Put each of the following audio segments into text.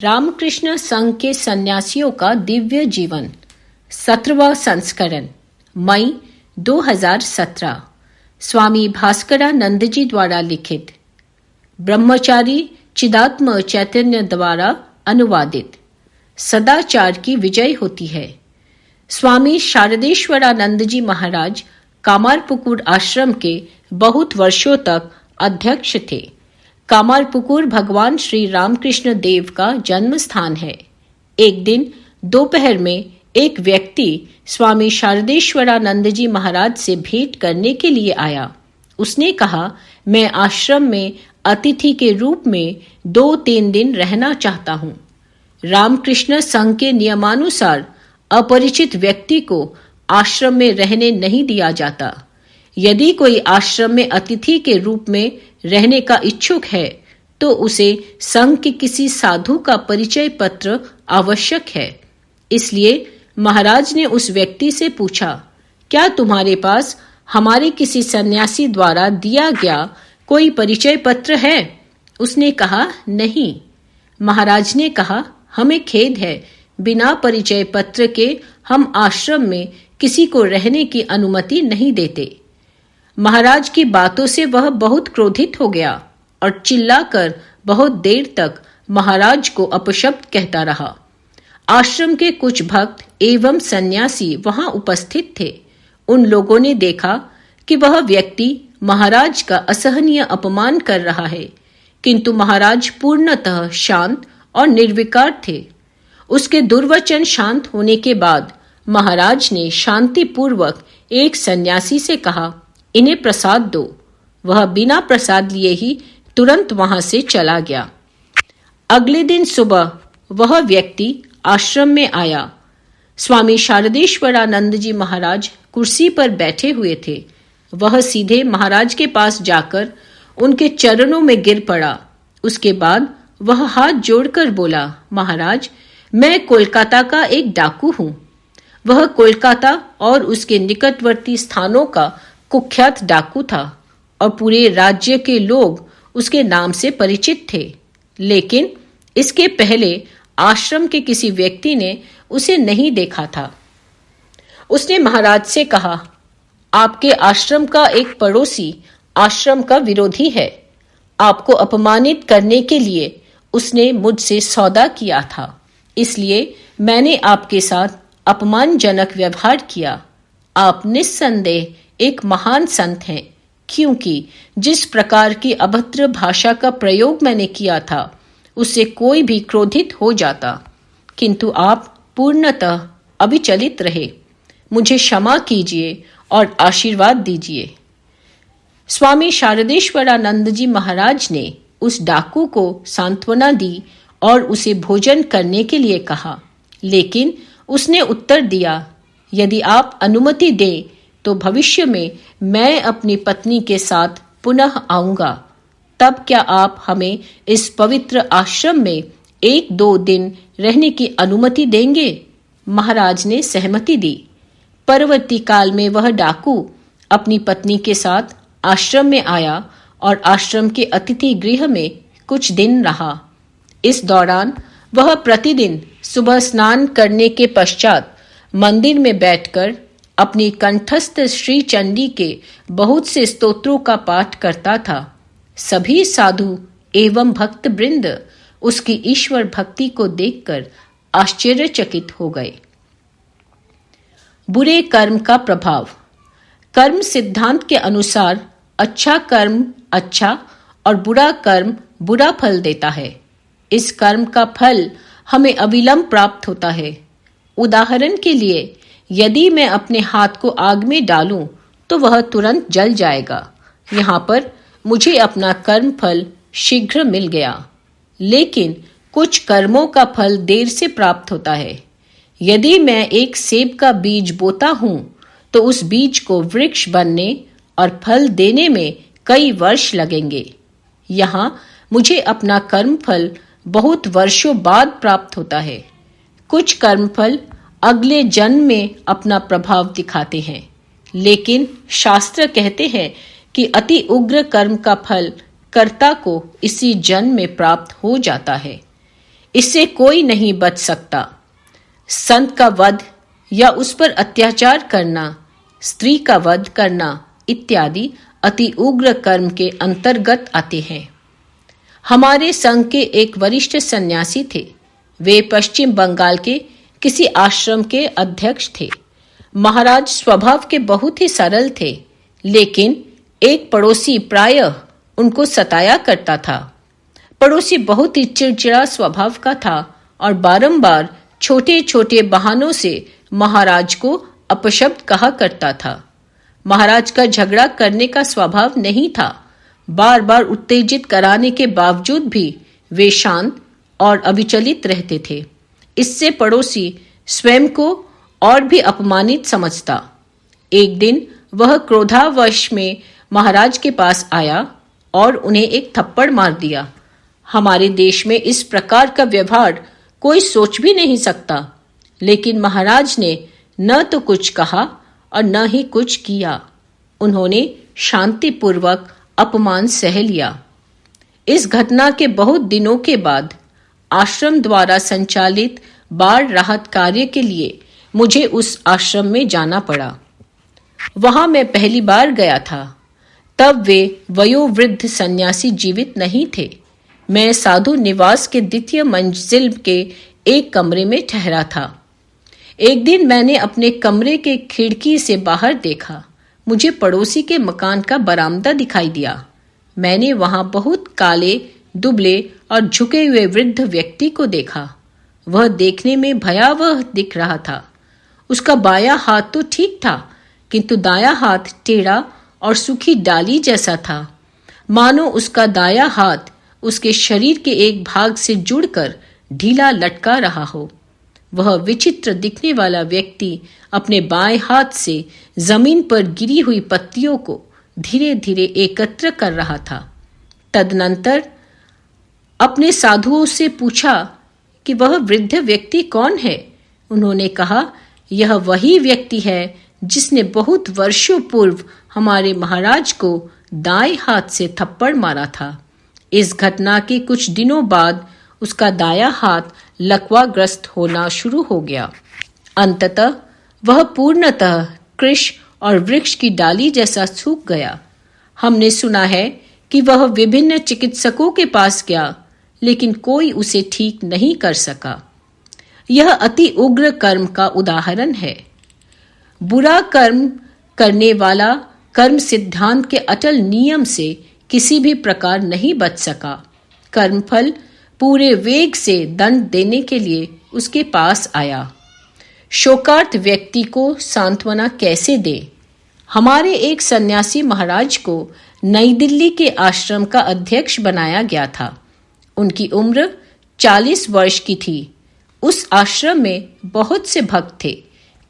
रामकृष्ण संघ के सन्यासियों का दिव्य जीवन 17वां संस्करण मई 2017 स्वामी भास्करानंद जी द्वारा लिखित, ब्रह्मचारी चिदात्म चैतन्य द्वारा अनुवादित। सदाचार की विजय होती है। स्वामी शारदेश्वरानंद जी महाराज कामारपुकुर आश्रम के बहुत वर्षों तक अध्यक्ष थे। कामारपुकुर भगवान श्री रामकृष्ण देव का जन्म स्थान है। एक दिन दोपहर में एक व्यक्ति स्वामी शारदेश्वरानंद जी महाराज से भेंट करने के लिए आया। उसने कहा, मैं आश्रम में अतिथि के रूप में 2-3 दिन रहना चाहता हूँ। रामकृष्ण संघ के नियमानुसार अपरिचित व्यक्ति को आश्रम में रहने नहीं दिया जाता। यदि कोई आश्रम में अतिथि के रूप में रहने का इच्छुक है तो उसे संघ के किसी साधु का परिचय पत्र आवश्यक है। इसलिए महाराज ने उस व्यक्ति से पूछा, क्या तुम्हारे पास हमारे किसी सन्यासी द्वारा दिया गया कोई परिचय पत्र है? उसने कहा, नहीं। महाराज ने कहा, हमें खेद है, बिना परिचय पत्र के हम आश्रम में किसी को रहने की अनुमति नहीं देते। महाराज की बातों से वह बहुत क्रोधित हो गया और चिल्लाकर बहुत देर तक महाराज को अपशब्द कहता रहा। आश्रम के कुछ भक्त एवं सन्यासी वहां उपस्थित थे। उन लोगों ने देखा कि वह व्यक्ति महाराज का असहनीय अपमान कर रहा है, किंतु महाराज पूर्णतः शांत और निर्विकार थे। उसके दुर्वचन शांत होने के बाद महाराज ने शांतिपूर्वक एक सन्यासी से कहा, इन्हें प्रसाद दो। वह बिना प्रसाद लिए ही तुरंत वहां से चला गया। अगले दिन सुबह वह व्यक्ति आश्रम में आया। स्वामी शारदेश्वरानंद जी महाराज कुर्सी पर बैठे हुए थे। वह सीधे महाराज के पास जाकर उनके चरणों में गिर पड़ा। उसके बाद वह हाथ जोड़कर बोला, महाराज, मैं कोलकाता का एक डाकू हूँ। वह कोलकाता और उसके निकटवर्ती स्थानों का कुख्यात डाकू था और पूरे राज्य के लोग उसके नाम से परिचित थे। लेकिन इसके पहले आश्रम के किसी व्यक्ति ने उसे नहीं देखा था। उसने महाराज से कहा, आपके आश्रम का एक पड़ोसी आश्रम का विरोधी है। आपको अपमानित करने के लिए उसने मुझसे सौदा किया था, इसलिए मैंने आपके साथ अपमानजनक व्यवहार किया। आप निस्संदेह एक महान संत हैं, क्योंकि जिस प्रकार की अभद्र भाषा का प्रयोग मैंने किया था उससे कोई भी क्रोधित हो जाता, किंतु आप पूर्णतः अविचलित रहे। मुझे क्षमा कीजिए और आशीर्वाद दीजिए। स्वामी शारदेश्वरानंद जी महाराज ने उस डाकू को सांत्वना दी और उसे भोजन करने के लिए कहा, लेकिन उसने उत्तर दिया, यदि आप अनुमति दें तो भविष्य में मैं अपनी पत्नी के साथ पुनः आऊंगा। तब क्या आप हमें इस पवित्र आश्रम में 1-2 दिन रहने की अनुमति देंगे? महाराज ने सहमति दी। परवर्ती काल में वह डाकू अपनी पत्नी के साथ आश्रम में आया और आश्रम के अतिथि गृह में कुछ दिन रहा। इस दौरान वह प्रतिदिन सुबह स्नान करने के पश्चात मंदिर में बैठकर अपनी कंठस्थ श्री चंडी के बहुत से स्तोत्रों का पाठ करता था। सभी साधु एवं भक्त वृंद उसकी ईश्वर भक्ति को देखकर आश्चर्यचकित हो गए। बुरे कर्म का प्रभाव। कर्म सिद्धांत के अनुसार अच्छा कर्म अच्छा और बुरा कर्म बुरा फल देता है। इस कर्म का फल हमें अविलंब प्राप्त होता है। उदाहरण के लिए, यदि मैं अपने हाथ को आग में डालूं तो वह तुरंत जल जाएगा। यहाँ पर मुझे अपना कर्म फल शीघ्र मिल गया, लेकिन कुछ कर्मों का फल देर से प्राप्त होता है। यदि मैं एक सेब का बीज बोता हूँ तो उस बीज को वृक्ष बनने और फल देने में कई वर्ष लगेंगे। यहाँ मुझे अपना कर्म फल बहुत वर्षों बाद प्राप्त होता है। कुछ कर्मफल अगले जन्म में अपना प्रभाव दिखाते हैं, लेकिन शास्त्र कहते हैं कि अति उग्र कर्म का फल कर्ता को इसी जन्म में प्राप्त हो जाता है। इससे कोई नहीं बच सकता। संत का वध या उस पर अत्याचार करना, स्त्री का वध करना इत्यादि अति उग्र कर्म के अंतर्गत आते हैं। हमारे संघ के एक वरिष्ठ सन्यासी थे। वे पश्चिम बंगाल के किसी आश्रम के अध्यक्ष थे। महाराज स्वभाव के बहुत ही सरल थे, लेकिन एक पड़ोसी प्रायः उनको सताया करता था। पड़ोसी बहुत ही चिड़चिड़ा स्वभाव का था और बारंबार छोटे छोटे बहानों से महाराज को अपशब्द कहा करता था। महाराज का झगड़ा करने का स्वभाव नहीं था। बार बार उत्तेजित कराने के बावजूद भी वे शांत और अविचलित रहते थे। इससे पड़ोसी स्वयं को और भी अपमानित समझता। एक दिन वह क्रोधावश में महाराज के पास आया और उन्हें एक थप्पड़ मार दिया। हमारे देश में इस प्रकार का व्यवहार कोई सोच भी नहीं सकता, लेकिन महाराज ने न तो कुछ कहा और न ही कुछ किया। उन्होंने शांतिपूर्वक अपमान सह लिया। इस घटना के बहुत दिनों के बाद आश्रम द्वारा संचालित बाढ़ राहत कार्य के लिए मुझे उस आश्रम में जाना पड़ा। वहां मैं पहली बार गया था। तब वे वयोवृद्ध सन्यासी जीवित नहीं थे। मैं साधु निवास के द्वितीय मंजिल के एक कमरे में ठहरा था। एक दिन मैंने अपने कमरे के खिड़की से बाहर देखा। मुझे पड़ोसी के मकान का बरामदा दिखाई दिया। मैंने वहां बहुत काले, दुबले और झुके हुए वृद्ध व्यक्ति को देखा। वह देखने में भयावह दिख रहा था। उसका बायां हाथ तो ठीक था, किंतु दायां हाथ टेढ़ा और सूखी डाली जैसा था, मानो उसका दायां हाथ उसके शरीर के एक भाग से जुड़कर ढीला लटका रहा हो। वह विचित्र दिखने वाला व्यक्ति अपने बाएं हाथ से जमीन पर गिरी हुई पत्तियों को धीरे धीरे एकत्र कर रहा था। तदनंतर अपने साधुओं से पूछा कि वह वृद्ध व्यक्ति कौन है। उन्होंने कहा, यह वही व्यक्ति है जिसने बहुत वर्षों पूर्व हमारे महाराज को दाएं हाथ से थप्पड़ मारा था। इस घटना के कुछ दिनों बाद उसका दायां हाथ लकवाग्रस्त होना शुरू हो गया। अंततः वह पूर्णतः कृश और वृक्ष की डाली जैसा सूख गया। हमने सुना है कि वह विभिन्न चिकित्सकों के पास गया, लेकिन कोई उसे ठीक नहीं कर सका। यह अति उग्र कर्म का उदाहरण है। बुरा कर्म करने वाला कर्म सिद्धांत के अटल नियम से किसी भी प्रकार नहीं बच सका। कर्मफल पूरे वेग से दंड देने के लिए उसके पास आया। शोकार्त व्यक्ति को सांत्वना कैसे दे? हमारे एक सन्यासी महाराज को नई दिल्ली के आश्रम का अध्यक्ष बनाया गया था। उनकी उम्र 40 वर्ष की थी। उस आश्रम में बहुत से भक्त थे।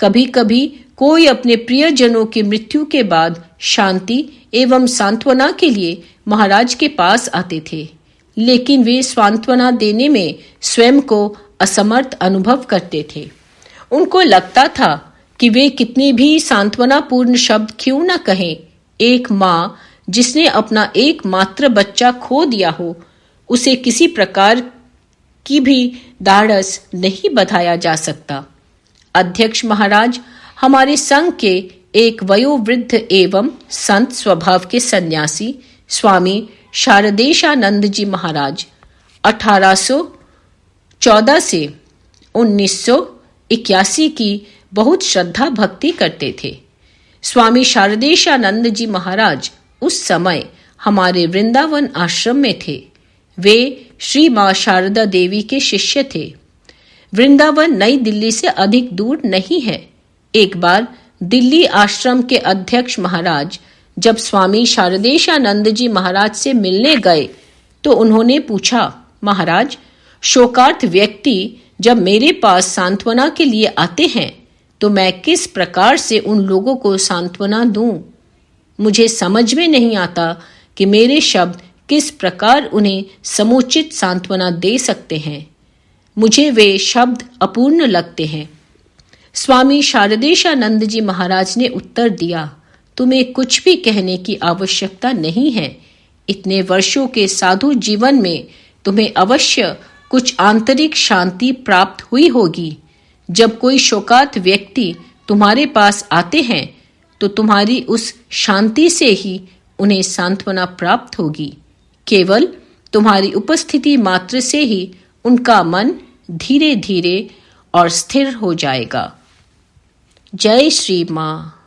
कभी कभी कोई अपने प्रियजनों की मृत्यु के बाद शांति एवं सांत्वना के लिए महाराज के पास आते थे, लेकिन वे सांत्वना देने में स्वयं को असमर्थ अनुभव करते थे। उनको लगता था कि वे कितने भी सांत्वनापूर्ण शब्द क्यों न कहें, एक माँ जिसने अपना एकमात्र बच्चा खो दिया हो, उसे किसी प्रकार की भी ढाढ़स नहीं बधाया जा सकता। अध्यक्ष महाराज हमारे संघ के एक वयोवृद्ध एवं संत स्वभाव के सन्यासी स्वामी शारदेशानंद जी महाराज 1814 से 1981 की बहुत श्रद्धा भक्ति करते थे। स्वामी शारदेशानंद जी महाराज उस समय हमारे वृंदावन आश्रम में थे। वे श्री मां शारदा देवी के शिष्य थे। वृंदावन नई दिल्ली से अधिक दूर नहीं है। एक बार दिल्ली आश्रम के अध्यक्ष महाराज जब स्वामी शारदेशानंद जी महाराज से मिलने गए तो उन्होंने पूछा, महाराज, शोकार्त व्यक्ति जब मेरे पास सांत्वना के लिए आते हैं तो मैं किस प्रकार से उन लोगों को सांत्वना दूं? मुझे समझ में नहीं आता कि मेरे शब्द किस प्रकार उन्हें समुचित सांत्वना दे सकते हैं। मुझे वे शब्द अपूर्ण लगते हैं। स्वामी शारदेशानंद जी महाराज ने उत्तर दिया, तुम्हें कुछ भी कहने की आवश्यकता नहीं है। इतने वर्षों के साधु जीवन में तुम्हें अवश्य कुछ आंतरिक शांति प्राप्त हुई होगी। जब कोई शोकात व्यक्ति तुम्हारे पास आते हैं तो तुम्हारी उस शांति से ही उन्हें सांत्वना प्राप्त होगी। केवल तुम्हारी उपस्थिति मात्र से ही उनका मन धीरे धीरे और स्थिर हो जाएगा। जय श्री माँ।